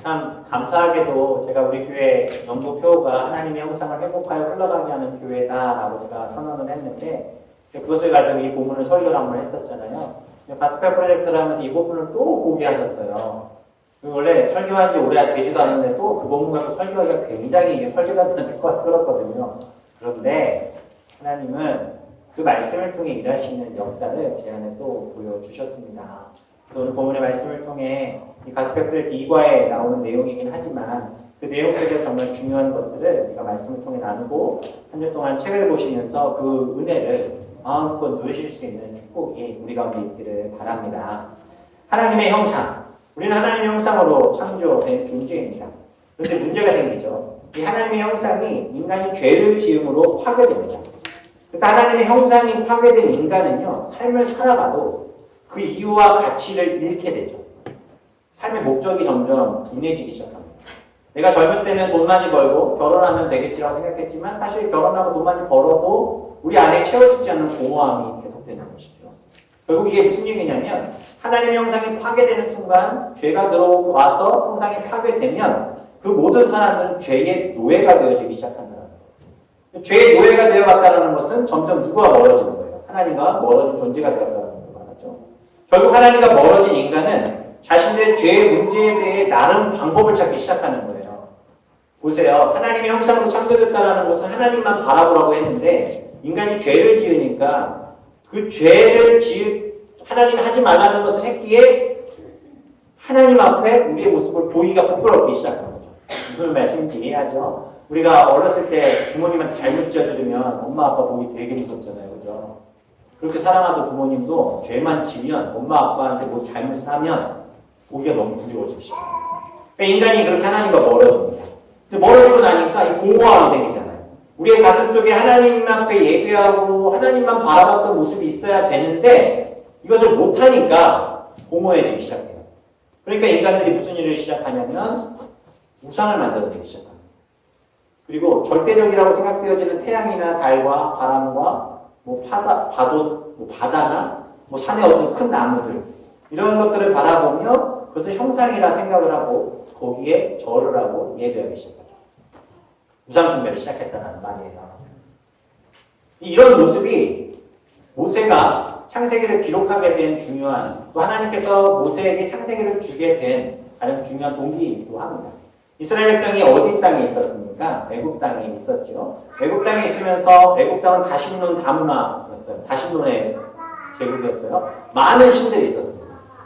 참 감사하게도 제가 우리 교회 연구표가 하나님의 형상을 회복하여 흘러가게 하는 교회다라고 제가 선언을 했는데 그것을 가지고 이 본문을 설교를 한번 했었잖아요. 가스펠 프로젝트를 하면서 이 본문을 또 보게 하셨어요. 원래 설교한 지 오래 되지도 않았는데 또 그 본문 갖고 설교하기가 굉장히 설교가 될 것 같고 그렇거든요. 그런데 하나님은 그 말씀을 통해 일하시는 역사를 제 안에 또 보여주셨습니다. 오늘 본문의 말씀을 통해 이 가스펠 프로젝트 2과에 나오는 내용이긴 하지만 그 내용 속에 정말 중요한 것들을 우리가 말씀을 통해 나누고 한 주 동안 책을 보시면서 그 은혜를 마음껏 누리실 수 있는 축복이 우리 가운데 있기를 바랍니다. 하나님의 형상, 우리는 하나님의 형상으로 창조된 존재입니다. 그런데 문제가 생기죠. 이 하나님의 형상이 인간이 죄를 지음으로 파괴됩니다. 그래서 하나님의 형상이 파괴된 인간은요, 삶을 살아가도 그 이유와 가치를 잃게 되죠. 삶의 목적이 점점 둔해지기 시작합니다. 내가 젊을 때는 돈 많이 벌고 결혼하면 되겠지라고 생각했지만 사실 결혼하고 돈 많이 벌어도 우리 안에 채워지지 않는 공허함이 계속되는 것이죠. 결국 이게 무슨 얘기냐면 하나님의 형상이 파괴되는 순간 죄가 들어와서 형상이 파괴되면 그 모든 사람들은 죄의 노예가 되어지기 시작한다는 거예요. 죄의 노예가 되어갔다는 것은 점점 누구와 멀어지는 거예요? 하나님과 멀어진 존재가 되었다는 거죠. 결국 하나님과 멀어진 인간은 자신의 죄의 문제에 대해 나름 방법을 찾기 시작하는 거예요. 보세요. 하나님의 형상으로 창조됐다는 것은 하나님만 바라보라고 했는데 인간이 죄를 지으니까 그 죄를 하나님이 하지 말라는 것을 했기에 하나님 앞에 우리의 모습을 보이기가 부끄럽기 시작한 거죠. 무슨 말씀인지 이해하죠? 우리가 어렸을 때 부모님한테 잘못 지어주면 엄마 아빠 보기 되게 무섭잖아요. 그죠? 그렇게 사랑하던 부모님도 죄만 지면 엄마 아빠한테 뭐 잘못을 하면 보기가 너무 두려워지기 시작해요. 그러니까 인간이 그렇게 하나님과 멀어집니다. 멀어지고 나니까 이 공허함이 생기잖아요. 우리의 가슴 속에 하나님 앞에 예배하고 하나님만 바라봤던 모습이 있어야 되는데 이것을 못하니까 공허해지기 시작해요. 그러니까 인간들이 무슨 일을 시작하냐면 우상을 만들어내기 시작합니다. 그리고 절대적이라고 생각되어지는 태양이나 달과 바람과 바다나 산의 어떤 큰 나무들 이런 것들을 바라보며 그것을 형상이라 생각을 하고 거기에 절을 하고 예배하기 시작하죠. 우상숭배를 시작했다는 말이에요. 이런 모습이 모세가 창세기를 기록하게 된 중요한 또 하나님께서 모세에게 창세기를 주게 된 가장 중요한 동기이기도 합니다. 이스라엘 백성이 어디 땅에 있었습니까? 애굽 땅에 있었죠. 애굽 땅에 있으면서 애굽 땅은 다신론 다문화였어요. 다신론의 제국이었어요. 많은 신들이 있었습니다.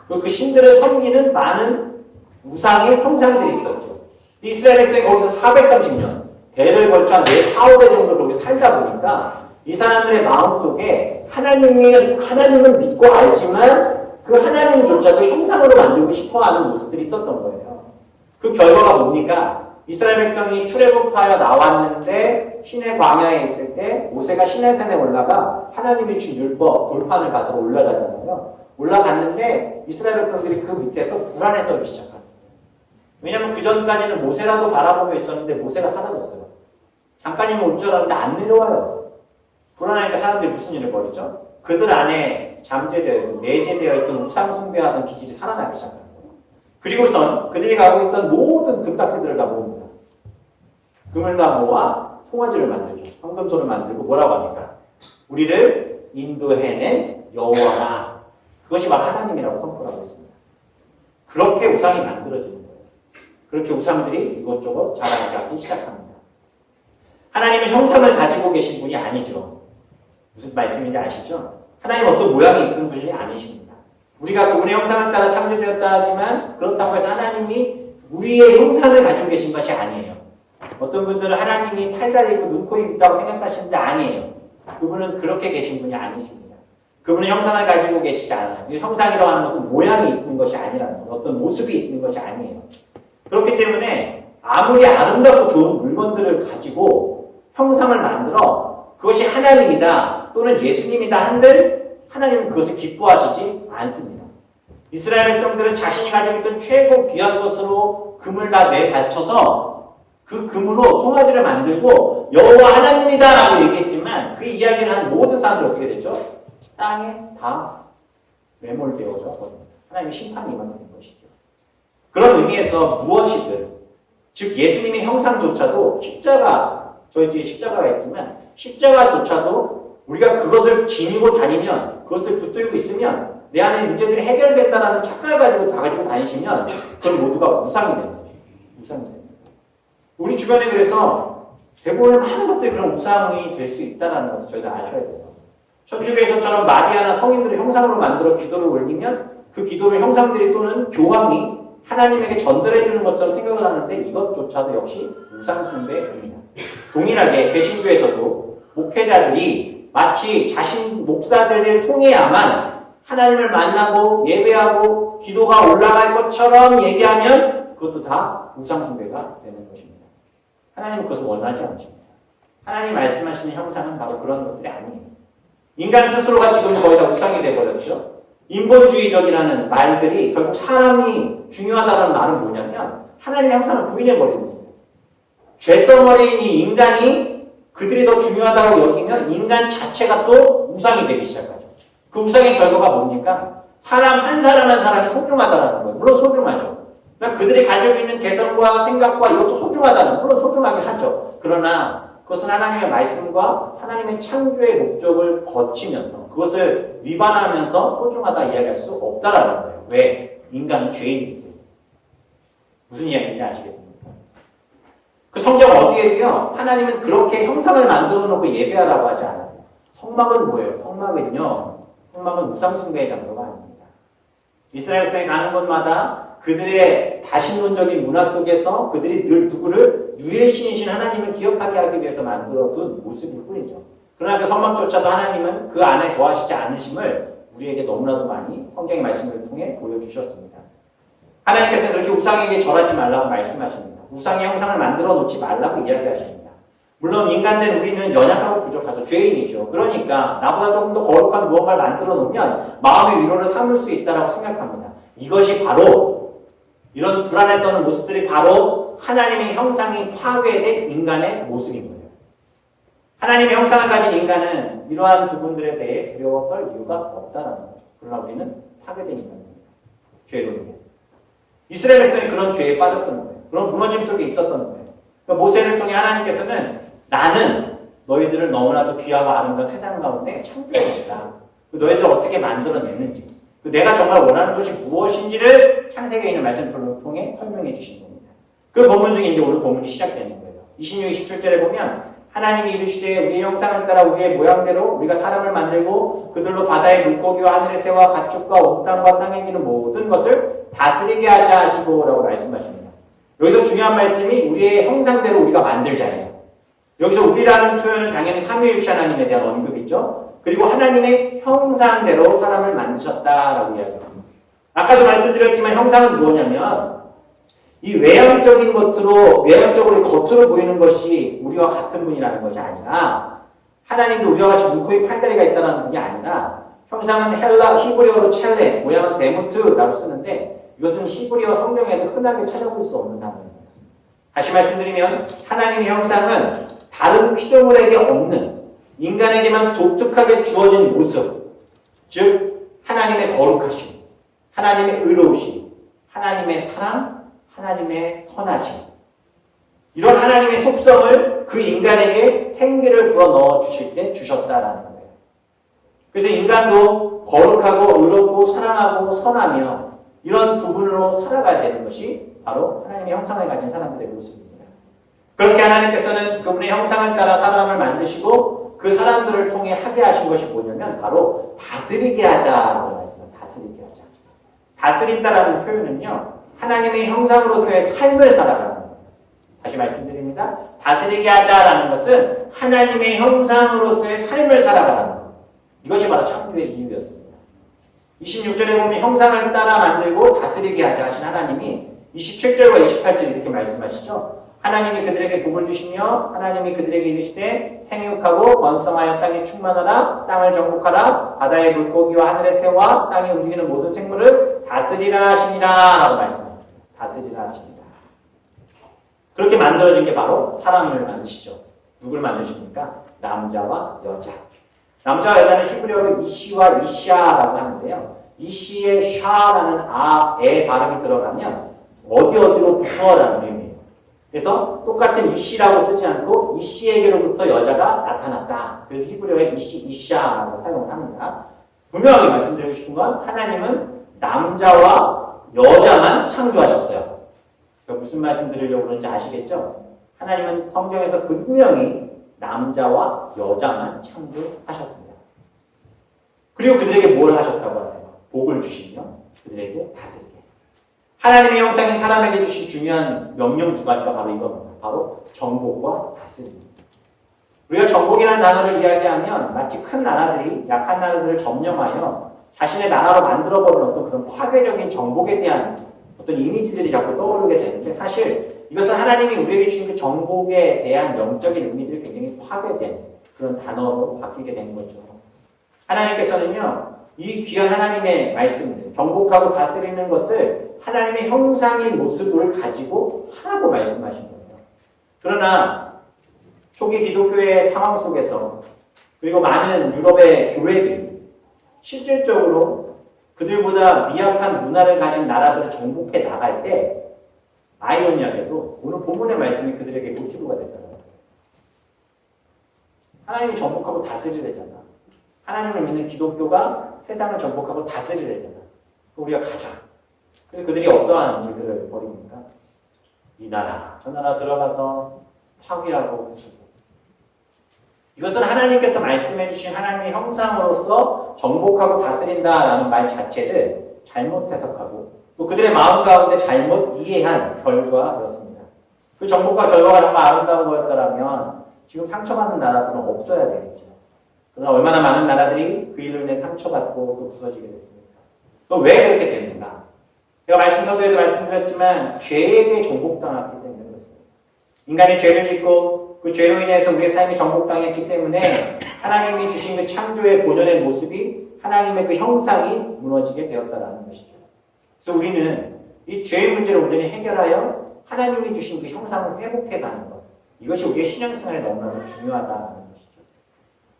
그 신들을 섬기는 많은 우상의 형상들이 있었죠. 이스라엘 백성이 거기서 430년 대를 걸쳐 한 4, 5대 정도 거기 살다 보니까 이 사람들의 마음속에 하나님을 믿고 알지만 그 하나님조차도 형상으로 만들고 싶어하는 모습들이 있었던 거예요. 그 결과가 뭡니까? 이스라엘 백성이 출애굽하여 나왔는데 신의 광야에 있을 때 모세가 시내산에 올라가 하나님이 준 율법, 돌판을 받으러 올라가잖아요. 올라갔는데 이스라엘 백성들이 그 밑에서 불안에 떨기 시작합니다. 왜냐하면 그 전까지는 모세라도 바라보고 있었는데 모세가 사라졌어요. 잠깐이면 올 줄 알았는데 안 내려와요. 불안하니까 사람들이 무슨 일을 벌이죠? 그들 안에 잠재되어 있고 내재되어 있던 우상 숭배하던 기질이 살아나기 시작합니다. 그리고선 그들이 가고 있던 모든 금딱지들을 다 모읍니다. 금을 다 모아 송아지를 만들죠. 황금소를 만들고 뭐라고 합니까? 우리를 인도해낸 여호와라. 그것이 바로 하나님이라고 선포하고 있습니다. 그렇게 우상이 만들어지는 거예요. 그렇게 우상들이 이것저것 자라나기 시작합니다. 하나님은 형상을 가지고 계신 분이 아니죠. 무슨 말씀인지 아시죠? 하나님 어떤 모양이 있는 분이 아니십니다. 우리가 그분의 형상을 따라 창조되었다 하지만 그렇다고 해서 하나님이 우리의 형상을 가지고 계신 것이 아니에요. 어떤 분들은 하나님이 팔다리 있고 눈, 코, 입 있다고 생각하시는데 아니에요. 그분은 그렇게 계신 분이 아니십니다. 그분은 형상을 가지고 계시지 않아요. 형상이라고 하는 것은 모양이 있는 것이 아니라는 거예요. 어떤 모습이 있는 것이 아니에요. 그렇기 때문에 아무리 아름답고 좋은 물건들을 가지고 형상을 만들어 그것이 하나님이다 또는 예수님이다 한들 하나님은 그것을 기뻐하시지 않습니다. 이스라엘 백성들은 자신이 가지고 있던 최고 귀한 것으로 금을 다 내바쳐서 그 금으로 송아지를 만들고 여호와 하나님이다 라고 얘기했지만 그 이야기를 한 모든 사람들이 어떻게 되죠? 땅에 다 매몰되어져 버립니다. 하나님의 심판이 임하게 된 것이죠. 그런 의미에서 무엇이든, 즉 예수님의 형상조차도 십자가, 저희 뒤에 십자가가 있지만 십자가조차도 우리가 그것을 지니고 다니면, 그것을 붙들고 있으면 내 안에 문제들이 해결된다는 착각을 가지고 다 가지고 다니시면 그건 모두가 우상이 되는 거죠. 우상이 되는 거죠. 우리 주변에 그래서 대부분의 많은 것들이 그런 우상이 될 수 있다는 것을 저희가 아셔야 돼요. 천주교에서처럼 마리아나 성인들을 형상으로 만들어 기도를 올리면 그 기도를 형상들이 또는 교황이 하나님에게 전달해 주는 것처럼 생각을 하는데 이것조차도 역시 우상숭배입니다. 동일하게 개신교에서도 목회자들이 마치 자신 목사들을 통해야만 하나님을 만나고 예배하고 기도가 올라갈 것처럼 얘기하면 그것도 다 우상숭배가 되는 것입니다. 하나님은 그것을 원하지 않으십니다. 하나님 말씀하시는 형상은 바로 그런 것들이 아니에요. 인간 스스로가 지금 거의 다 우상이 되어버렸죠. 인본주의적이라는 말들이 결국 사람이 중요하다는 말은 뭐냐면 하나님의 형상을 부인해버리는 거예요. 죄덩어리인 이 인간이 그들이 더 중요하다고 여기면 인간 자체가 또 우상이 되기 시작하죠. 그 우상의 결과가 뭡니까? 사람 한 사람 한 사람이 소중하다는 거예요. 물론 소중하죠. 그러니까 그들이 가지고 있는 개성과 생각과 이것도 소중하다는, 물론 소중하긴 하죠. 그러나 그것은 하나님의 말씀과 하나님의 창조의 목적을 거치면서 그것을 위반하면서 소중하다 이야기할 수 없다라는 거예요. 왜? 인간은 죄인이기 때문에. 무슨 이야기인지 아시겠습니까? 그 성경 어디에도요, 하나님은 그렇게 형상을 만들어 놓고 예배하라고 하지 않았어요. 성막은 뭐예요? 성막은 우상숭배의 장소가 아닙니다. 이스라엘 백성이 가는 곳마다 그들의 다신론적인 문화 속에서 그들이 늘 누구를 유일 신이신 하나님을 기억하게 하기 위해서 만들어둔 모습일 뿐이죠. 그러나 그 성막조차도 하나님은 그 안에 거하시지 않으심을 우리에게 너무나도 많이 성경의 말씀을 통해 보여주셨습니다. 하나님께서는 그렇게 우상에게 절하지 말라고 말씀하십니다. 우상의 형상을 만들어 놓지 말라고 이야기하십니다. 물론 인간된 우리는 연약하고 부족하죠. 죄인이죠. 그러니까 나보다 조금 더 거룩한 무언가를 만들어 놓으면 마음의 위로를 삼을 수 있다고 생각합니다. 이것이 바로 이런 불안에 떠는 모습들이 바로 하나님의 형상이 파괴된 인간의 모습인 거예요. 하나님의 형상을 가진 인간은 이러한 부분들에 대해 두려워 떨 이유가 없다는 거죠. 그러나 우리는 파괴된 인간입니다. 죄로는. 이스라엘 백성이 그런 죄에 빠졌던 거예요. 그런 무너짐 속에 있었던 거예요. 그러니까 모세를 통해 하나님께서는 나는 너희들을 너무나도 귀하고 아름다운 세상 가운데 창조해냈다. 너희들을 어떻게 만들어냈는지, 내가 정말 원하는 것이 무엇인지를 창세기에 있는 말씀을 통해 설명해 주신 겁니다. 그 본문 중에 이제 오늘 본문이 시작되는 거예요. 26, 27절에 보면 하나님이 이르시되 우리의 형상을 따라 우리의 모양대로 우리가 사람을 만들고 그들로 바다의 물고기와 하늘의 새와 가축과 온 땅과 땅에 기는 모든 것을 다스리게 하자 하시고 라고 말씀하십니다. 여기서 중요한 말씀이 우리의 형상대로 우리가 만들자예요. 여기서 우리라는 표현은 당연히 삼위일체 하나님에 대한 언급이죠. 그리고 하나님의 형상대로 사람을 만드셨다라고 이야기합니다. 아까도 말씀드렸지만 형상은 뭐냐면 이 외형적으로 겉으로 보이는 것이 우리와 같은 분이라는 것이 아니라 하나님도 우리와 같이 눈, 코, 입, 팔다리가 있다는 분이 아니라 형상은 히브리어로 첼레, 모양은 데무트라고 쓰는데 이것은 히브리어 성경에도 흔하게 찾아볼 수 없는 단어입니다. 다시 말씀드리면 하나님의 형상은 다른 피조물에게 없는 인간에게만 독특하게 주어진 모습, 즉 하나님의 거룩하심, 하나님의 의로우심, 하나님의 사랑, 하나님의 선하심, 이런 하나님의 속성을 그 인간에게 생기를 불어넣어 주실 때 주셨다라는 거예요. 그래서 인간도 거룩하고 의롭고 사랑하고 선하며 이런 부분으로 살아가야 되는 것이 바로 하나님의 형상을 가진 사람들의 모습입니다. 그렇게 하나님께서는 그분의 형상을 따라 사람을 만드시고 그 사람들을 통해 하게 하신 것이 뭐냐면 바로 다스리게 하자라고 말씀합니다. 다스리게 하자. 다스린다라는 표현은요, 하나님의 형상으로서의 삶을 살아가는 겁니다. 다시 말씀드립니다. 다스리게 하자라는 것은 하나님의 형상으로서의 삶을 살아가는 겁니다. 이것이 바로 창조의 이유였습니다. 26절에 보면 형상을 따라 만들고 다스리게 하자 하신 하나님이 27절과 28절 이렇게 말씀하시죠. 하나님이 그들에게 복을 주시며 하나님이 그들에게 이르시되 생육하고 번성하여 땅에 충만하라, 땅을 정복하라, 바다의 물고기와 하늘의 새와 땅에 움직이는 모든 생물을 다스리라 하시니라 라고 말씀합니다. 다스리라 하시니라. 그렇게 만들어진 게 바로 사람을 만드시죠. 누굴 만드십니까? 남자와 여자. 남자와 여자는 히브리어로 이시와 이샤라고 하는데요. 이시의 샤라는 아의 발음이 들어가면 어디로 부서라는 의미예요. 그래서 똑같은 이씨라고 쓰지 않고 이씨에게로부터 여자가 나타났다. 그래서 히브리어에 이씨, 이샤라고 사용을 합니다. 분명하게 말씀드리고 싶은 건 하나님은 남자와 여자만 창조하셨어요. 그러니까 무슨 말씀 드리려고 그러는지 아시겠죠? 하나님은 성경에서 분명히 남자와 여자만 창조하셨습니다. 그리고 그들에게 뭘 하셨다고 하세요? 복을 주시며 그들에게 다스리게. 하나님의 형상이 사람에게 주신 중요한 명령 두 가지가 바로 이겁니다. 바로 정복과 다스림입니다. 우리가 정복이라는 단어를 이야기하면 마치 큰 나라들이 약한 나라들을 점령하여 자신의 나라로 만들어버리는 어떤 그런 파괴적인 정복에 대한 어떤 이미지들이 자꾸 떠오르게 되는데 사실 이것은 하나님이 우리에게 주신 그 정복에 대한 영적인 의미들이 굉장히 파괴된 그런 단어로 바뀌게 된 거죠. 하나님께서는요, 이 귀한 하나님의 말씀들, 정복하고 다스리는 것을 하나님의 형상인 모습을 가지고 하라고 말씀하신 거예요. 그러나 초기 기독교의 상황 속에서 그리고 많은 유럽의 교회들이 실질적으로 그들보다 미약한 문화를 가진 나라들을 정복해 나갈 때 아이러니하게도 오늘 본문의 말씀이 그들에게 모티브가 됐다는 거예요. 하나님이 정복하고 다스리래잖아. 하나님을 믿는 기독교가 세상을 정복하고 다스리래잖아. 우리가 가자. 그래서 그들이 어떠한 일들을 벌입니까? 이 나라, 저 나라 들어가서 파괴하고 부수고. 이것은 하나님께서 말씀해 주신 하나님의 형상으로서 정복하고 다스린다라는 말 자체를 잘못 해석하고 또 그들의 마음 가운데 잘못 이해한 결과였습니다. 그 정복과 결과가 정말 아름다운 거였더라면 지금 상처받는 나라들은 없어야 되겠죠. 그러나 얼마나 많은 나라들이 그 일로 인해 상처받고 또 부서지게 됐습니까? 또 왜 그렇게 됐는가? 제가 말씀 서두에도 말씀드렸지만 죄에게 정복당했기 때문에 그렇습니다. 인간이 죄를 짓고 그 죄로 인해서 우리의 삶이 정복당했기 때문에 하나님이 주신 그 창조의 본연의 모습이 하나님의 그 형상이 무너지게 되었다는 것이죠. 그래서 우리는 이 죄의 문제를 온전히 해결하여 하나님이 주신 그 형상을 회복해가는 것. 이것이 우리의 신앙생활에 너무나도 중요하다는 것이죠.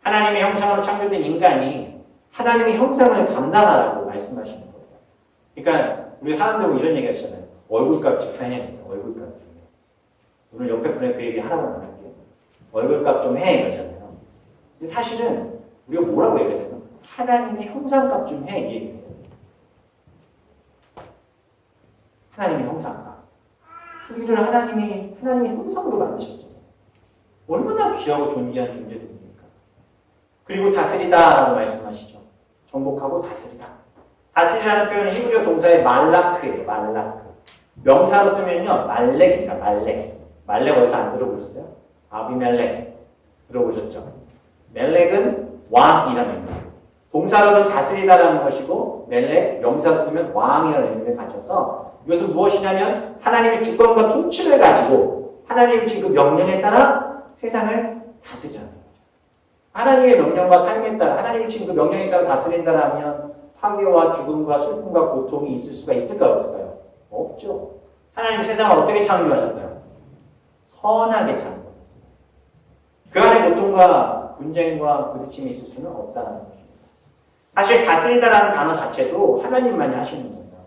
하나님의 형상으로 창조된 인간이 하나님의 형상을 감당하라고 말씀하시는 거예요. 그러니까 우리 사람들 뭐 이런 얘기 하시잖아요. 얼굴값 좀 해야 됩니다. 얼굴값 좀 해. 오늘 옆에 분에 그 얘기 하라고 안 할게요. 얼굴값 좀 해 이러잖아요. 근데 사실은 우리가 뭐라고 얘기해야 되나? 하나님의 형상값 좀 해 이 얘기예요. 하나님의 형상값. 우리를 하나님의 형상으로 만드셨잖아요. 얼마나 귀하고 존귀한 존재들입니까? 그리고 다스리다라고 말씀하시죠. 정복하고 다스리다. 다스리라는 표현은 히브리어 동사의 말라크예요. 말라크. 명사로 쓰면요. 말렉입니다. 말렉. 말렉 어디서 안 들어보셨어요? 아비멜렉. 들어보셨죠? 멜렉은 왕이라는 의미예요. 동사로는 다스리다라는 것이고 멜렉, 명사로 쓰면 왕이라는 의미를 가져서 이것은 무엇이냐면 하나님의 주권과 통치를 가지고 하나님이 주신 그 명령에 따라 세상을 다스리라는 거죠. 하나님의 명령과 삶에 따라 하나님이 주신 그 명령에 따라 다스린다라면 파괴와 죽음과 슬픔과 고통이 있을 수가 있을까요? 없을까요? 없죠. 하나님 세상을 어떻게 창조하셨어요? 선하게 창조하셨어요. 그 안에 고통과 분쟁과 부딪힘이 있을 수는 없다는 것입니다. 사실 다스린다라는 단어 자체도 하나님만이 하시는 겁니다.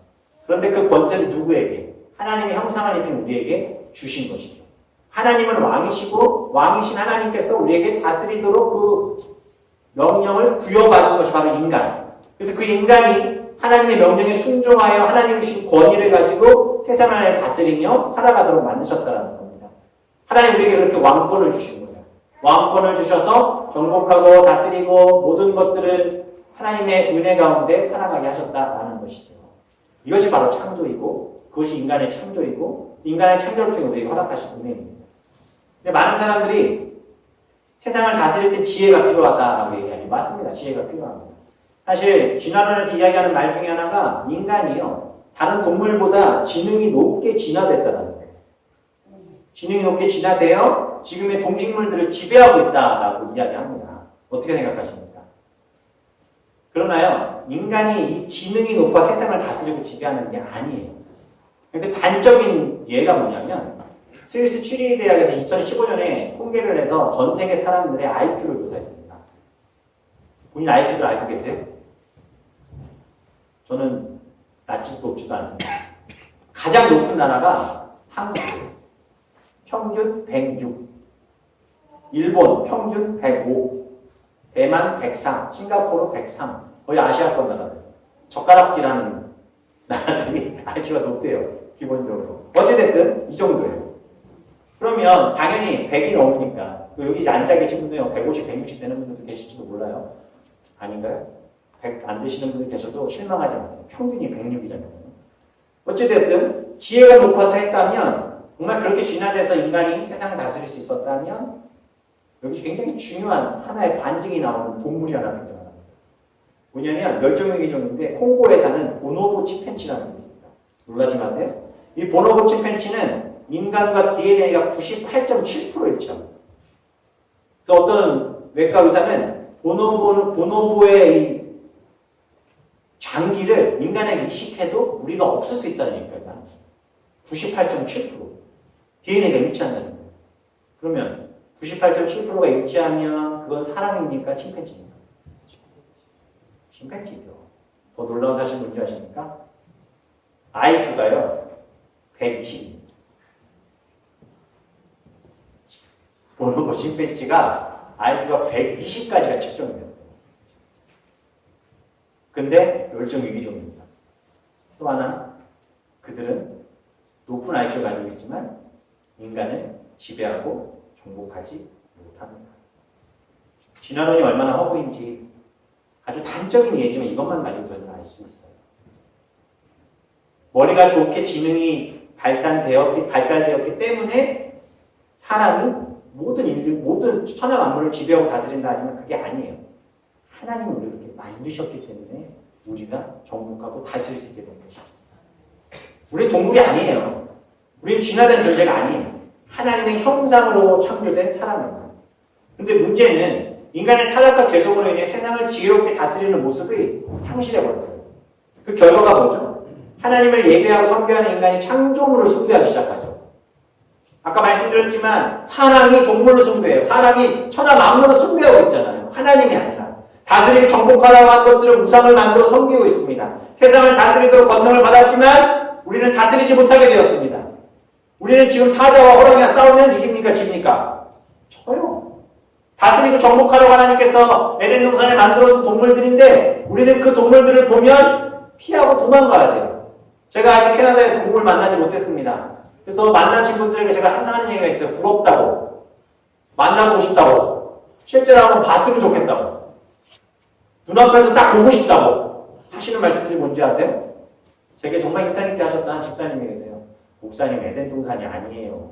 그런데 그 권세를 누구에게? 하나님의 형상을 입힌 우리에게 주신 것이죠. 하나님은 왕이시고 왕이신 하나님께서 우리에게 다스리도록 그 명령을 부여받은 것이 바로 인간. 그래서 그 인간이 하나님의 명령에 순종하여 하나님이 주신 권위를 가지고 세상을 다스리며 살아가도록 만드셨다는 겁니다. 하나님 우리에게 그렇게 왕권을 주신 거예요. 왕권을 주셔서 정복하고 다스리고 모든 것들을 하나님의 은혜 가운데 살아가게 하셨다라는 것이죠. 이것이 바로 창조이고 그것이 인간의 창조이고 인간의 창조를 통해 우리에게 허락하신 은혜입니다. 근데 많은 사람들이 세상을 다스릴 때 지혜가 필요하다라고 얘기하죠. 맞습니다. 지혜가 필요합니다. 사실 진화론에서 이야기하는 말 중에 하나가 인간이요. 다른 동물보다 지능이 높게 진화됐다는 거예요. 지능이 높게 진화되어 지금의 동식물들을 지배하고 있다라고 이야기합니다. 어떻게 생각하십니까? 그러나요. 인간이 이 지능이 높아 세상을 다스리고 지배하는 게 아니에요. 그 단적인 예가 뭐냐면 스위스 추리히 대학에서 2015년에 통계를 해서 전 세계 사람들의 IQ를 조사했습니다. 본인 IQ를 알고 계세요? 저는 낮지도 높지도 않습니다. 가장 높은 나라가 한국이에요. 평균 106. 일본 평균 105. 대만 103. 싱가포르 103. 거의 아시아권 나라들. 젓가락질하는 나라들이 IQ가 높대요. 기본적으로. 어찌됐든 이 정도예요. 그러면 당연히 100이 넘으니까 여기 앉아 계신 분들 150, 160 되는 분들도 계실지도 몰라요. 아닌가요? 100 안 되시는 분들 계셔도 실망하지 마세요. 평균이 106이잖아요. 어찌됐든 지혜가 높아서 했다면 정말 그렇게 진화돼서 인간이 세상을 다스릴 수 있었다면 여기 굉장히 중요한 하나의 반증이 나오는 동물이 하나 등장합니다. 뭐냐면 멸종위기종인데 콩고에 사는 보노보 치펜치라는 게 있습니다. 놀라지 마세요. 이 보노보 치펜치는 인간과 DNA가 98.7% 일치합니다. 그래서 어떤 외과 의사는 보노보의 이 장기를 인간에게 이식해도 우리가 없을 수 있다는 얘기까지 나왔어요. 98.7%. DNA가 일치한다는 거예요. 그러면 98.7%가 일치하면 그건 사람입니까? 침팬지입니까? 침팬지죠. 더 놀라운 사실 뭔지 아십니까? IQ가요. 120입니다. 보노보 침팬지가 IQ가 120까지가 측정이 됐어요. 근데 멸종위기종입니다. 또 하나, 그들은 높은 IQ를 가지고 있지만 인간을 지배하고 정복하지 못합니다. 진화론이 얼마나 허구인지 아주 단적인 예지만 이것만 가지고서는 알 수 있어요. 머리가 좋게 지능이 발달되었기 때문에 사람이 모든 천하 만물을 지배하고 다스린다 하지만 그게 아니에요. 하나님은 우리를 이렇게 만드셨기 때문에 우리가 정복하고 다스릴 수 있게 된 것이죠. 우리는 동물이 아니에요. 우리는 진화된 존재가 아니에요. 하나님의 형상으로 창조된 사람입니다. 그런데 문제는 인간의 타락과 죄송으로 인해 세상을 지혜롭게 다스리는 모습이 상실해버렸어요. 그 결과가 뭐죠? 하나님을 예배하고 섬겨하는 인간이 창조물을 숭배하기 시작하죠. 아까 말씀드렸지만 사람이 동물을 숭배해요. 사람이 천하 만물을 숭배하고 있잖아요. 하나님이 아니라. 다스리고 정복하라고 한 것들을 우상을 만들어 섬기고 있습니다. 세상을 다스리도록 권능을 받았지만 우리는 다스리지 못하게 되었습니다. 우리는 지금 사자와 호랑이가 싸우면 이깁니까? 집니까? 져요. 다스리고 정복하라고 하나님께서 에덴 동산에 만들어준 동물들인데 우리는 그 동물들을 보면 피하고 도망가야 돼요. 제가 아직 캐나다에서 동물 만나지 못했습니다. 그래서 만나신 분들에게 제가 항상 하는 얘기가 있어요. 부럽다고. 만나보고 싶다고. 실제로 한번 봤으면 좋겠다고. 눈앞에서 딱 보고 싶다고 하시는 말씀들이 뭔지 아세요? 제게 정말 인상 있게 하셨다는 집사님이 계세요. 목사님 에덴 동산이 아니에요.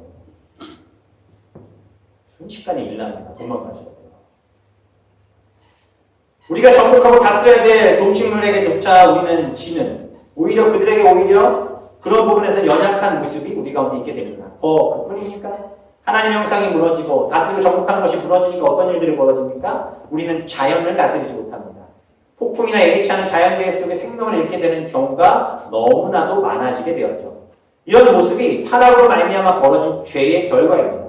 순식간에 일납니다. 도망가셔야 돼요. 우리가 정복하고 다스려야 될 동식물에게조차 우리는 지는 오히려 그들에게 그런 부분에서 연약한 모습이 우리 가운데 있게 됩니다. 그뿐입니까? 하나님의 형상이 무너지고 다스리고 정복하는 것이 무너지니까 어떤 일들이 벌어집니까? 우리는 자연을 다스리지 못합니다. 폭풍이나 예기치 않은 자연재해 속에 생명을 잃게 되는 경우가 너무나도 많아지게 되었죠. 이런 모습이 타락으로 말미암아 벌어진 죄의 결과입니다.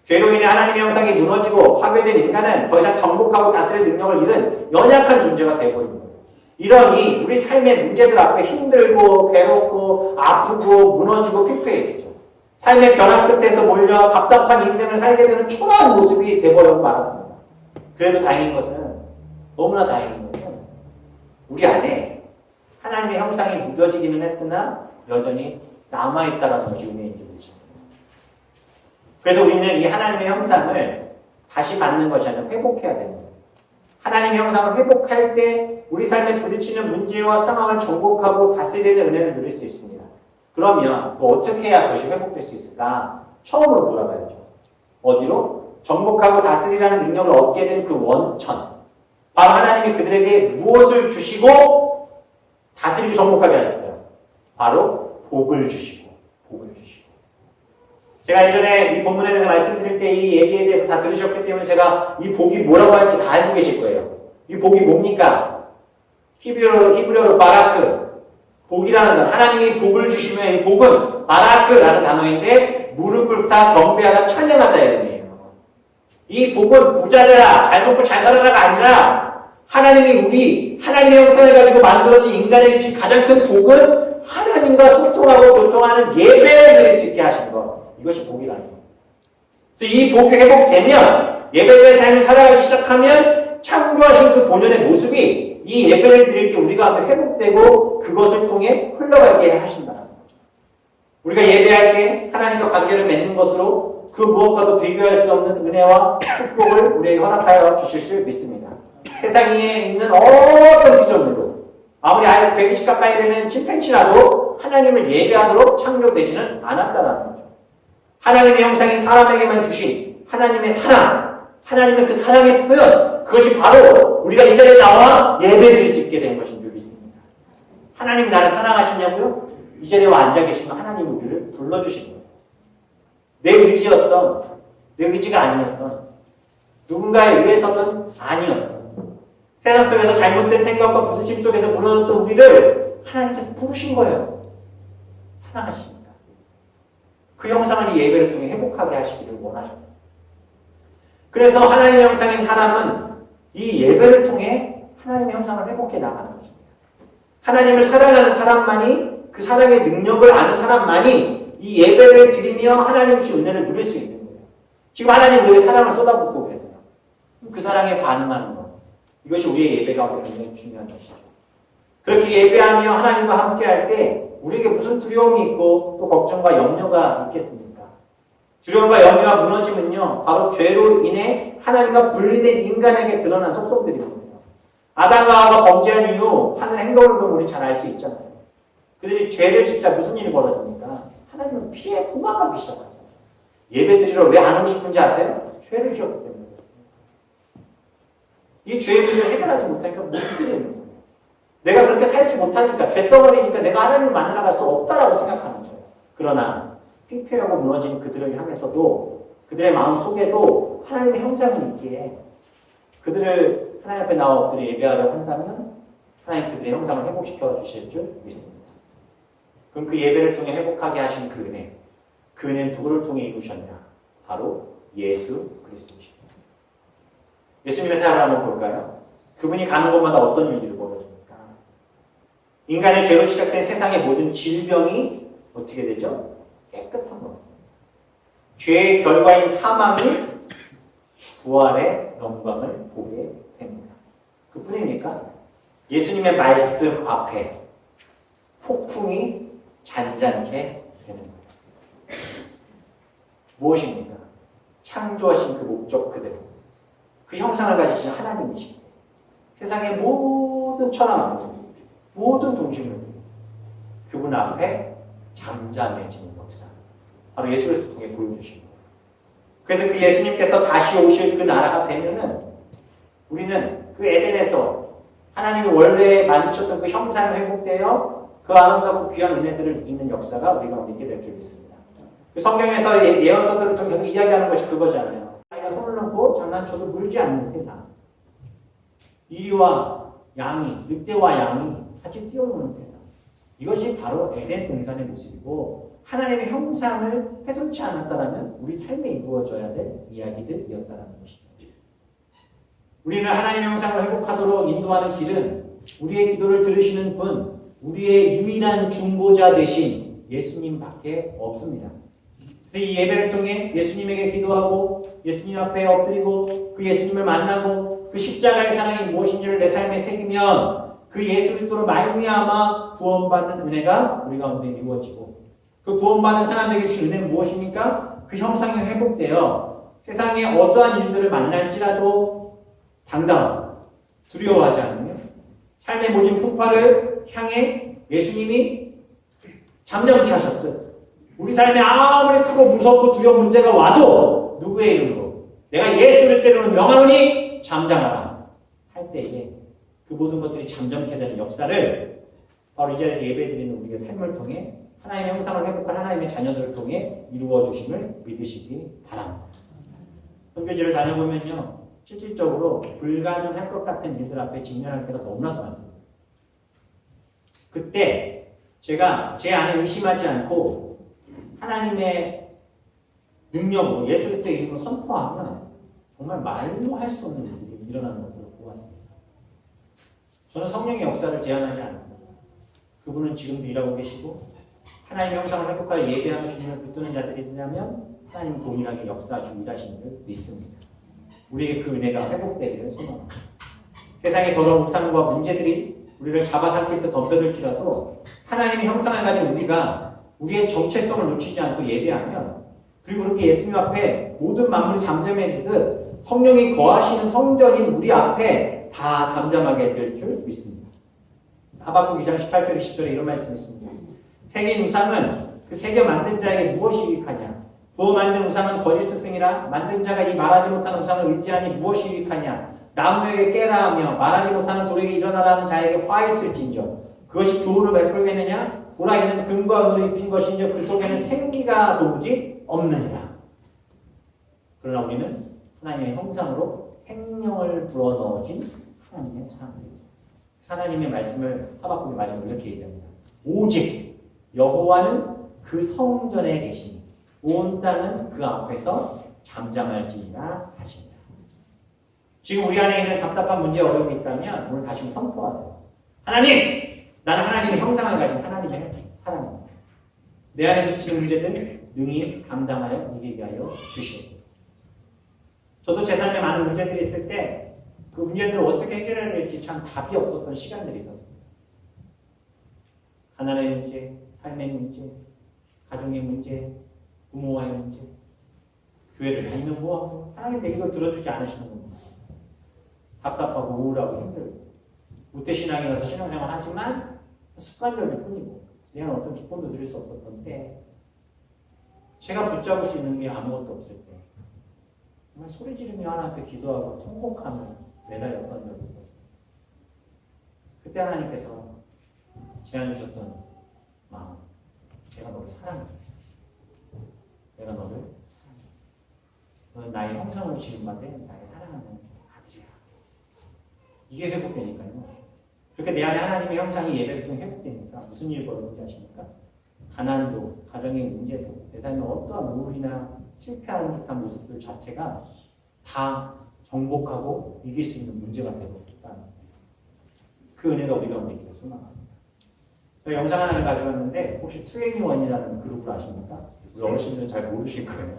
죄로 인해 하나님의 형상이 무너지고 파괴된 인간은 더 이상 정복하고 다스릴 능력을 잃은 연약한 존재가 되어버린 거예요. 이러니 우리 삶의 문제들 앞에 힘들고 괴롭고 아프고 무너지고 피폐해지죠. 삶의 변화 끝에서 몰려 답답한 인생을 살게 되는 초라한 모습이 되어버리고 말았습니다. 그래도 다행인 것은 너무나 다행인 것은 우리 안에 하나님의 형상이 묻어지기는 했으나 여전히 남아있다는 것이 의미인 줄 믿습니다. 그래서 우리는 이 하나님의 형상을 다시 받는 것이 아니라 회복해야 됩니다. 하나님의 형상을 회복할 때 우리 삶에 부딪히는 문제와 상황을 정복하고 다스리는 은혜를 누릴 수 있습니다. 그러면 어떻게 해야 그것이 회복될 수 있을까? 처음으로 돌아가야죠. 어디로? 정복하고 다스리라는 능력을 얻게 된 그 원천. 바로 하나님이 그들에게 무엇을 주시고 다스리고 정복하게 하셨어요? 바로 복을 주시고. 제가 예전에 이 본문에 대해서 말씀드릴 때 이 얘기에 대해서 다 들으셨기 때문에 제가 이 복이 뭐라고 할지 다 알고 계실 거예요. 이 복이 뭡니까? 히브리어로 바라크. 복이라는 단어. 하나님이 복을 주시면 이 복은 바라크라는 단어인데 무릎 꿇다, 경배하다, 찬양하다 이런 의미예요. 이 복은 부자되라, 잘 먹고 잘 살아라가 아니라 하나님의 형상을 가지고 만들어진 인간에게 준 가장 큰 복은 하나님과 소통하고 교통하는 예배를 드릴 수 있게 하신 것. 이것이 복이라는 거예요. 그래서 이 복이 회복되면 예배의 삶을 살아가기 시작하면 창조하신 그 본연의 모습이 이 예배를 드릴 때 우리가 한번 회복되고 그것을 통해 흘러가게 하신다는 거죠. 우리가 예배할 때 하나님과 관계를 맺는 것으로 그 무엇과도 비교할 수 없는 은혜와 축복을 우리에게 허락하여 주실 줄 믿습니다. 세상에 있는 어떤 기존으로 아무리 아이들 120 가까이 되는 침팬지라도 하나님을 예배하도록 창조되지는 않았다는 거죠. 하나님의 형상이 사람에게만 주신 하나님의 사랑, 하나님의 그 사랑의 표현, 그것이 바로 우리가 이 자리에 나와 예배드릴 수 있게 된 것인 줄 믿습니다. 하나님이 나를 사랑하시냐고요? 이 자리에 와 앉아 계시면 하나님이 우리를 불러주신 거예요. 내 의지였던, 내 의지가 아니었던, 누군가에 의해서든 아니었던, 세상 속에서 잘못된 생각과 부딪힘 속에서 무너졌던 우리를 하나님께서 부르신 거예요. 사랑하시니까. 그 형상을 이 예배를 통해 회복하게 하시기를 원하셨어요. 그래서 하나님의 형상인 사람은 이 예배를 통해 하나님의 형상을 회복해 나가는 것입니다. 하나님을 사랑하는 사람만이, 그 사랑의 능력을 아는 사람만이 이 예배를 드리며 하나님 주신 은혜를 누릴 수 있는 거예요. 지금 하나님 우리의 사랑을 쏟아붓고 계세요. 그 사랑에 반응하는 것. 이것이 우리의 예배가 굉장히 중요한 것이죠. 그렇게 예배하며 하나님과 함께할 때 우리에게 무슨 두려움이 있고 또 걱정과 염려가 있겠습니까? 두려움과 염려가 무너지면요, 바로 죄로 인해 하나님과 분리된 인간에게 드러난 속성들이거든요. 아담과 하와가 범죄한 이후 하는 행동을 보면 우리 잘 알 수 있잖아요. 그들이 죄를 짓자 무슨 일이 벌어집니까? 하나님은 피해 도망가기 시작하죠. 예배 드리러 왜 안 오고 싶은지 아세요? 죄를 지었기 때문에. 이 죄의 문제를 해결하지 못하니까 못 드리는 거예요. 내가 그렇게 살지 못하니까, 죄덩어리니까 내가 하나님을 만나러 갈 수 없다라고 생각하는 거예요. 그러나 피폐하고 무너진 그들을 향해서도 그들의 마음 속에도 하나님의 형상이 있기에 그들을 하나님 앞에 나와 엎드려 예배하려 한다면 하나님 그들의 형상을 회복시켜 주실 줄 믿습니다. 그럼 그 예배를 통해 회복하게 하신 그 은혜, 그 은혜는 누구를 통해 이루셨냐? 바로 예수 그리스도이십니다. 예수님의 사랑을 한번 볼까요? 그분이 가는 곳마다 어떤 일들이 벌어집니까? 인간의 죄로 시작된 세상의 모든 질병이 어떻게 되죠? 깨끗한 것입니다. 죄의 결과인 사망이 부활의 영광을 보게 됩니다. 그뿐입니까? 예수님의 말씀 앞에 폭풍이 잔잔케 되는 거예요. 무엇입니까? 창조하신 그 목적 그대로, 그 형상을 가지신 하나님이십니다. 세상의 모든 천하만물, 모든 동식물들, 그분 앞에 잠잠해지는 역사, 바로 예수 그리스도 통해 보여주신 거예요. 그래서 그 예수님께서 다시 오실 그 나라가 되면은 우리는 그 에덴에서 하나님이 원래 만드셨던 그 형상이 회복되어 그 아름답고 귀한 은혜들을 누리는 역사가 우리가 있게 될 줄 믿습니다. 그 성경에서 예언서들을 통해 계속 이야기하는 것이 그거잖아요. 아이가 손을 놓고 장난쳐도 물지 않는 세상. 이리와 양이, 늑대와 양이 같이 뛰어노는 세상. 이것이 바로 에덴 동산의 모습이고 하나님의 형상을 훼손치 않았다면 우리 삶에 이루어져야 될 이야기들이었다는 것입니다. 우리는 하나님의 형상을 회복하도록 인도하는 길은 우리의 기도를 들으시는 분, 우리의 유일한 중보자 되신 예수님밖에 없습니다. 그래서 이 예배를 통해 예수님에게 기도하고 예수님 앞에 엎드리고 그 예수님을 만나고 그 십자가의 사랑이 무엇인지를 내 삶에 새기면 그 예수 그리스도로 말미암아 구원받는 은혜가 우리 가운데 이루어지고 그 구원받는 사람에게 주신 은혜는 무엇입니까? 그 형상이 회복되어 세상에 어떠한 일들을 만날지라도 당당하고 두려워하지 않으며 삶의 모진 풍파를 향해 예수님이 잠잠케 하셨듯 우리 삶에 아무리 크고 무섭고 두려운 문제가 와도 누구의 이름으로 내가 예수를 때로는 명하노니 잠잠하라 할 때에 그 모든 것들이 잠잠케 되는 역사를 바로 이 자리에서 예배드리는 우리의 삶을 통해 하나님의 형상을 회복한 하나님의 자녀들을 통해 이루어 주심을 믿으시기 바랍니다. 선교지를 다녀보면요, 실질적으로 불가능할 것 같은 일들 앞에 직면할 때가 너무나도 많습니다. 그때 제가 제 안에 의심하지 않고 하나님의 능력으로 예수 그리스도의 이름으로 선포하면 정말 말로 할 수 없는 일이 일어나는 것들을 보았습니다. 저는 성령의 역사를 제한하지 않습니다. 그분은 지금도 일하고 계시고 하나님의 형상을 회복하여 예배하며 주님을 붙드는 자들이라면 하나님 동일하게 역사하시고 일하시는 줄 믿습니다. 우리에게 그 은혜가 회복되기를 소망합니다. 세상의 더러운 우상과 문제들이 우리를 잡아삼킬 때 덤벼들지라도 하나님의 형상을 가진 우리가 우리의 정체성을 놓치지 않고 예배하면 그리고 그렇게 예수님 앞에 모든 만물이 잠잠해지듯 성령이 거하시는 성전인 우리 앞에 다 잠잠하게 될 줄 믿습니다. 하박국 2장 18절 20절에 이런 말씀이 있습니다. 새긴 우상은 그 새겨 만든 자에게 무엇이 유익하냐? 부어 만든 우상은 거짓 스승이라 만든 자가 이 말하지 못하는 우상을 의지하니 무엇이 유익하냐? 나무에게 깨라 하며 말하지 못하는 돌에게 일어나라 하는 자에게 화 있을진저 그것이 교훈을 베풀겠느냐? 보라 이는 금과 은으로 입힌 것인저 그 속에는 생기가 도무지 없느니라. 그러나 우리는 하나님의 형상으로 생명을 불어넣어진 하나님의 사람들입니다. 하나님의 말씀을 하박국의 마지막으로 이렇게 얘기합니다. 오직 여호와는 그 성전에 계시니 온 땅은 그 앞에서 잠잠할지니라 하십니다. 지금 우리 안에 있는 답답한 문제 어려움이 있다면 오늘 다시 선포하세요. 하나님! 나는 하나님의 형상을 가진 하나님의 사람입니다. 내 안에 부딪히는 문제들 능히 감당하여 이기게 하여 주시옵소서. 저도 제 삶에 많은 문제들이 있을 때 그 문제들을 어떻게 해결해야 될지 참 답이 없었던 시간들이 있었습니다. 가난의 문제, 삶의 문제, 가정의 문제, 부모와의 문제, 교회를 다니면 뭐하고 하나님 내 이걸 들어주지 않으시는 겁니다. 답답하고 우울하고 힘들고 무태신앙이어서 신앙생활 하지만 습관적일 뿐이고 내가 어떤 기쁨도 누릴 수 없었던 때 제가 붙잡을 수 있는 게 아무것도 없을 때 정말 소리 지르며 하나님 앞에 기도하고 통곡하며 매달렸던 적이 있었습니다. 그때 하나님께서 제안 주셨던 마음, 내가 너를 사랑합니다. 내가 너를 사랑합니다. 너는 나의 형상으로 지음받은 나의 사랑하는 아들이야. 이게 회복되니까요. 그렇게 내 안에 하나님의 형상이 예배를 통해 회복되니까 무슨 일이 벌어지는지 아십니까? 가난도, 가정의 문제도, 내 삶에 어떠한 우울이나 실패하는 듯한 모습들 자체가 다 정복하고 이길 수 있는 문제가 되고 있다는 그 은혜가 우리 가운데 있기를 소망합니다. 저희 영상 하나를 가져왔는데 혹시 2NE1이라는 그룹을 아십니까? 우리 어르신들은 잘 모르실 거예요.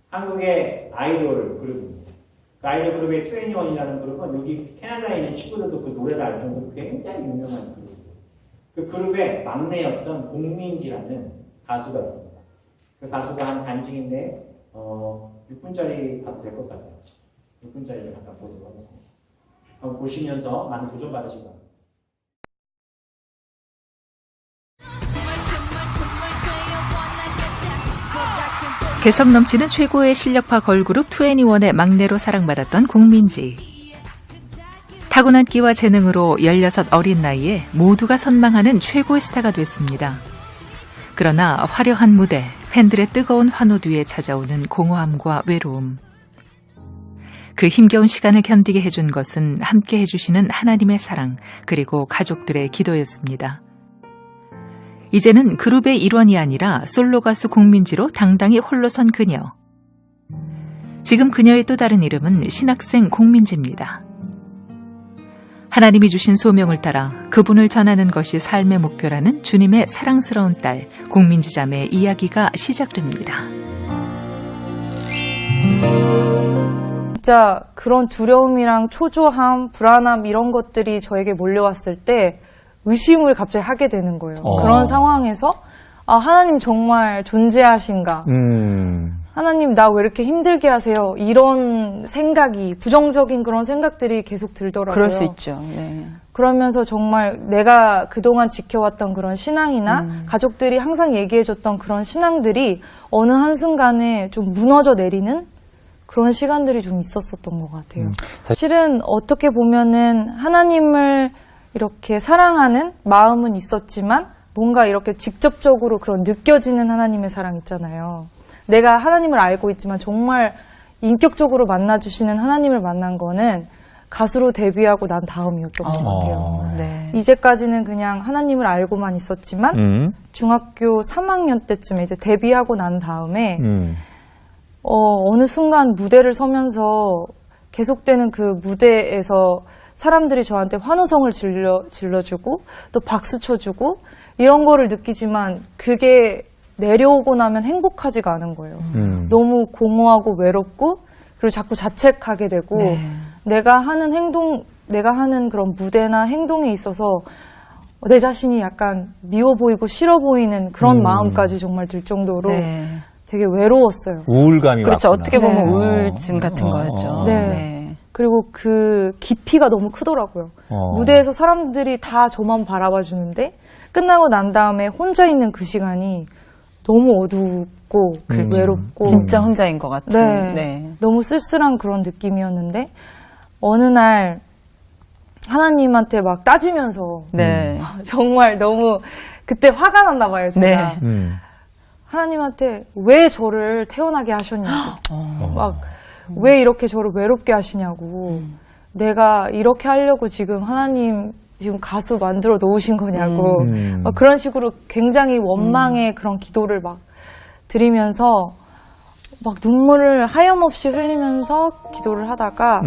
한국의 아이돌 그룹입니다. 그 아이돌 그룹의 2NE1이라는 그룹은 여기 캐나다에 있는 친구들도 그 노래를 알 정도로 굉장히 유명한 그룹이에요. 그 그룹의 막내였던 공민지라는 가수가 있습니다. 그 가수가 한 단직인데 6분짜리 봐도 될 것 같아요. 6분짜리를 잠깐 보도록 하겠습니다. 한번 보시면서 많은 도전 받으시기 바랍니다. 개성 넘치는 최고의 실력파 걸그룹 2NE1의 막내로 사랑받았던 공민지. 타고난 끼와 재능으로 16 어린 나이에 모두가 선망하는 최고의 스타가 됐습니다. 그러나 화려한 무대, 팬들의 뜨거운 환호 뒤에 찾아오는 공허함과 외로움. 그 힘겨운 시간을 견디게 해준 것은 함께 해주시는 하나님의 사랑, 그리고 가족들의 기도였습니다. 이제는 그룹의 일원이 아니라 솔로 가수 공민지로 당당히 홀로선 그녀. 지금 그녀의 또 다른 이름은 신학생 공민지입니다. 하나님이 주신 소명을 따라 그분을 전하는 것이 삶의 목표라는 주님의 사랑스러운 딸 공민지 자매의 이야기가 시작됩니다. 진짜 그런 두려움이랑 초조함, 불안함 이런 것들이 저에게 몰려왔을 때 의심을 갑자기 하게 되는 거예요. 그런 상황에서 아, 하나님 정말 존재하신가? 하나님 나 왜 이렇게 힘들게 하세요? 이런 생각이, 부정적인 그런 생각들이 계속 들더라고요. 그럴 수 있죠. 네. 그러면서 정말 내가 그동안 지켜왔던 그런 신앙이나 가족들이 항상 얘기해줬던 그런 신앙들이 어느 한순간에 좀 무너져 내리는 그런 시간들이 좀 있었었던 것 같아요. 사실은 어떻게 보면은 하나님을 이렇게 사랑하는 마음은 있었지만 뭔가 이렇게 직접적으로 그런 느껴지는 하나님의 사랑 있잖아요. 내가 하나님을 알고 있지만 정말 인격적으로 만나주시는 하나님을 만난 거는 가수로 데뷔하고 난 다음이었던 것 같아요. 네. 이제까지는 그냥 하나님을 알고만 있었지만 중학교 3학년 때쯤에 이제 데뷔하고 난 다음에 어느 순간 무대를 서면서 계속되는 그 무대에서 사람들이 저한테 환호성을 질러주고 또 박수 쳐주고 이런 거를 느끼지만 그게 내려오고 나면 행복하지가 않은 거예요. 너무 공허하고 외롭고 그리고 자꾸 자책하게 되고 네. 내가 하는 그런 무대나 행동에 있어서 내 자신이 약간 미워 보이고 싫어 보이는 그런 마음까지 정말 들 정도로 네. 되게 외로웠어요. 우울감이 그렇죠. 왔구나. 어떻게 보면 네. 우울증 같은 거였죠. 네. 그리고 그 깊이가 너무 크더라고요. 무대에서 사람들이 다 저만 바라봐 주는데 끝나고 난 다음에 혼자 있는 그 시간이 너무 어둡고 외롭고 진짜 혼자인 것 같은. 네. 네. 너무 쓸쓸한 그런 느낌이었는데 어느 날 하나님한테 막 따지면서 네. 정말 너무 그때 화가 났나 봐요, 제가. 네. 하나님한테 왜 저를 태어나게 하셨냐고. 막 왜 이렇게 저를 외롭게 하시냐고. 내가 이렇게 하려고 지금 하나님 지금 가수 만들어 놓으신 거냐고. 막 그런 식으로 굉장히 원망의 그런 기도를 막 드리면서 막 눈물을 하염없이 흘리면서 기도를 하다가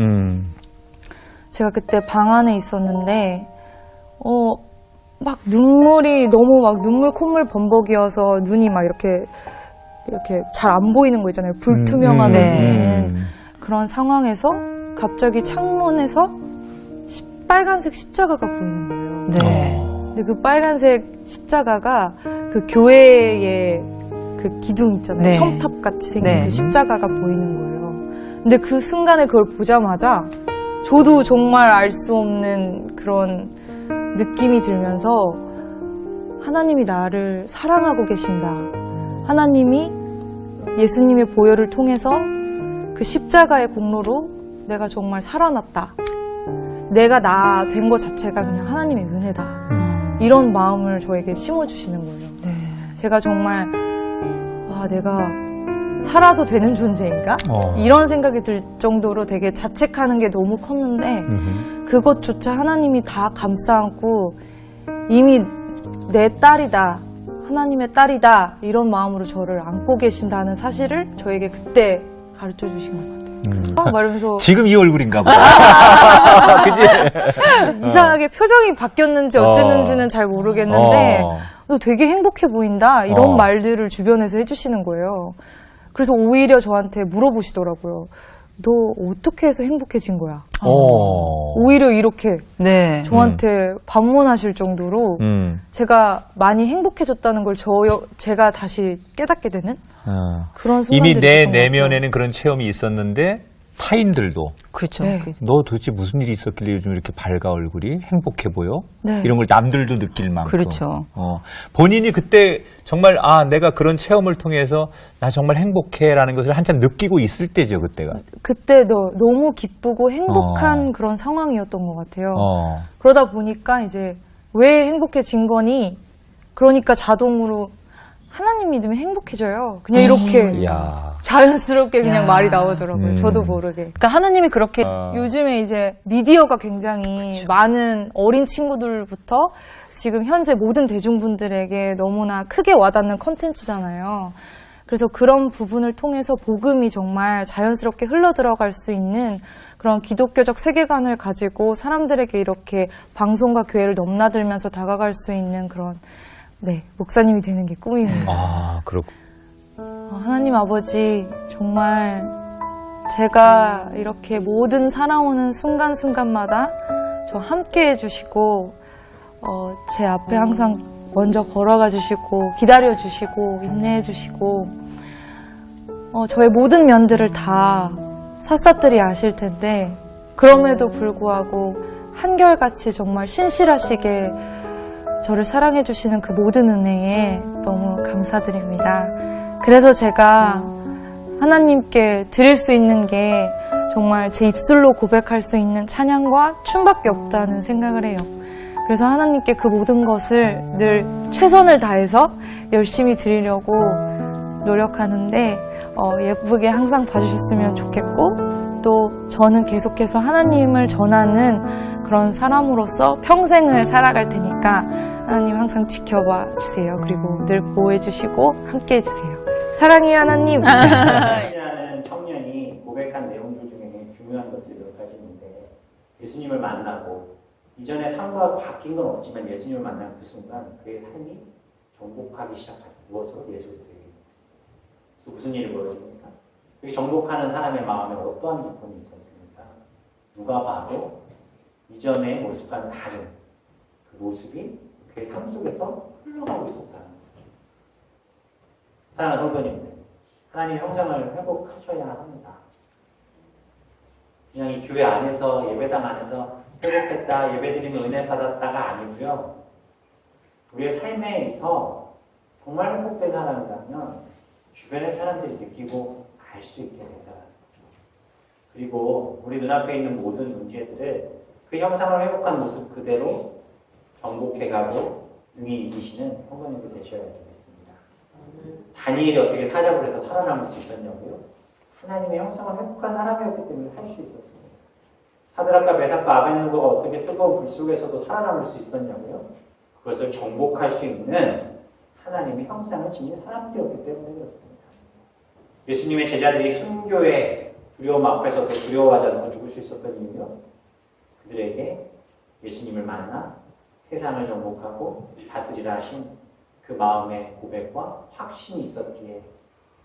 제가 그때 방 안에 있었는데 막 눈물이 너무 막 눈물 콧물 범벅이어서 눈이 막 이렇게 잘 안 보이는 거 있잖아요. 불투명한 네. 눈이 그런 상황에서 갑자기 창문에서 빨간색 십자가가 보이는 거예요. 네. 근데 그 빨간색 십자가가 그 교회의 그 기둥 있잖아요. 네. 첨탑 같이 생긴 네. 그 십자가가 보이는 거예요. 근데 그 순간에 그걸 보자마자 저도 정말 알 수 없는 그런 느낌이 들면서 하나님이 나를 사랑하고 계신다. 하나님이 예수님의 보혈을 통해서 그 십자가의 공로로 내가 정말 살아났다. 내가 나 된 것 자체가 그냥 하나님의 은혜다. 이런 마음을 저에게 심어주시는 거예요. 네. 제가 정말 내가 살아도 되는 존재인가? 어. 이런 생각이 들 정도로 되게 자책하는 게 너무 컸는데 그것조차 하나님이 다 감싸 안고 이미 내 딸이다. 하나님의 딸이다. 이런 마음으로 저를 안고 계신다는 사실을 저에게 그때 가르쳐 주신 것 같아요. 말하면서 지금 이 얼굴인가 보다. 그치? 이상하게 표정이 바뀌었는지 어쨌는지는 잘 모르겠는데 너 되게 행복해 보인다. 이런 말들을 주변에서 해주시는 거예요. 그래서 오히려 저한테 물어보시더라고요. 너 어떻게 해서 행복해진 거야? 오히려 이렇게 네. 저한테 반문하실 정도로 제가 많이 행복해졌다는 걸 제가 다시 깨닫게 되는 그런 순간들이 이미 내 있었던 것 같아요. 내면에는 그런 체험이 있었는데 타인들도 그렇죠. 네. 너 도대체 무슨 일이 있었길래 요즘 이렇게 밝아 얼굴이 행복해 보여? 네. 이런 걸 남들도 느낄 만큼. 그렇죠. 본인이 그때 정말 내가 그런 체험을 통해서 나 정말 행복해라는 것을 한참 느끼고 있을 때죠, 그때가. 그때 너무 기쁘고 행복한 그런 상황이었던 것 같아요. 그러다 보니까 이제 왜 행복해진 거니? 그러니까 자동으로 하나님 믿으면 행복해져요. 그냥 이렇게 야. 자연스럽게 그냥 야. 말이 나오더라고요. 저도 모르게. 그러니까 하나님이 그렇게 요즘에 이제 미디어가 굉장히 많은 어린 친구들부터 지금 현재 모든 대중분들에게 너무나 크게 와닿는 컨텐츠잖아요. 그래서 그런 부분을 통해서 복음이 정말 자연스럽게 흘러들어갈 수 있는 그런 기독교적 세계관을 가지고 사람들에게 이렇게 방송과 교회를 넘나들면서 다가갈 수 있는 그런 목사님이 되는 게 꿈입니다. 그렇군. 하나님 아버지, 정말 제가 이렇게 모든 살아오는 순간순간마다 저 함께 해주시고, 제 앞에 항상 먼저 걸어가 주시고, 기다려 주시고, 인내해 주시고, 저의 모든 면들을 다 샅샅들이 아실 텐데, 그럼에도 불구하고 한결같이 정말 신실하시게 저를 사랑해 주시는 그 모든 은혜에 너무 감사드립니다. 그래서 제가 하나님께 드릴 수 있는 게 정말 제 입술로 고백할 수 있는 찬양과 춤밖에 없다는 생각을 해요. 그래서 하나님께 그 모든 것을 늘 최선을 다해서 열심히 드리려고 노력하는데 예쁘게 항상 봐주셨으면 좋겠고, 또 저는 계속해서 하나님을 전하는 그런 사람으로서 평생을 살아갈 테니까 하나님 항상 지켜봐 주세요. 그리고 늘 보호해 주시고 함께 해주세요. 사랑해요, 하나님. 이라는 청년이 고백한 내용들 중에 중요한 것들이 몇 가지 있는데, 예수님을 만나고 이전에 삶과 바뀐 건 없지만 예수님을 만난 그 순간 그의 삶이 정복하기 시작하죠. 무엇으로? 예수그리스도에게. 무슨 일이 벌어집니까? 이 정복하는 사람의 마음에 어떠한 기쁨이 있었습니까? 누가 봐도 이전의 모습과는 다른 그 모습이 그의 삶 속에서 흘러가고 있었다는 거죠. 사랑하는 성도님들, 하나님의 형상을 회복하셔야 합니다. 그냥 이 교회 안에서, 예배당 안에서 회복했다, 예배드리면 은혜 받았다가 아니고요. 우리의 삶에서 정말 회복된 사람이라면 주변의 사람들이 느끼고 알 수 있게 된다는 거죠. 그리고 우리 눈앞에 있는 모든 문제들을 그 형상을 회복한 모습 그대로 정복해가고 능히 이기시는 성도님들 되셔야 되겠습니다. 다니엘이 어떻게 사자굴 에서 살아남을 수 있었냐고요? 하나님의 형상을 회복한 사람이었기 때문에 살 수 있었습니다. 사드락과 메삭과 아벤누고가 어떻게 뜨거운 불 속에서도 살아남을 수 있었냐고요? 그것을 정복할 수 있는 하나님의 형상을 지닌 사람들이었기 때문에 그렇습니다. 예수님의 제자들이 순교의 두려움 앞에서도 두려워하지 않고 죽을 수 있었던 이유요. 그들에게 예수님을 만나 세상을 정복하고 다스리라 하신 그 마음의 고백과 확신이 있었기에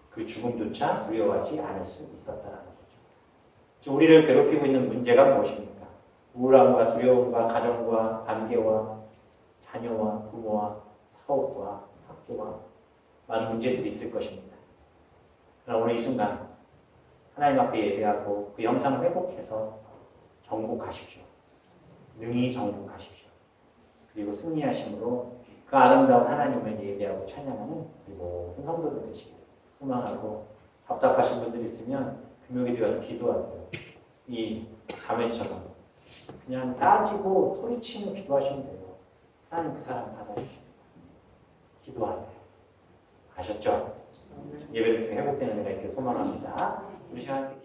그 죽음조차 두려워하지 않을 수 있었다는 거죠. 우리를 괴롭히고 있는 문제가 무엇입니까? 우울함과 두려움과 가정과 관계와 자녀와 부모와 사업과 학교와 많은 문제들이 있을 것입니다. 그러나 오늘 이 순간 하나님 앞에 예배하고 그 영상을 회복해서 정복하십시오. 능히 정복하십시오. 그리고 승리하심으로 그 아름다운 하나님을 예배하고 찬양하는 모든 성도들 되시길 소망하고, 답답하신 분들 있으면 금요일에 가서 기도하세요. 이 자매처럼 그냥 따지고 소리치며 기도하시면 돼요. 하나님 그 사람 받아주십니다. 기도하세요. 아셨죠? 예배를 통해 회복되는 은혜를 이렇게 소망합니다. 우리 시간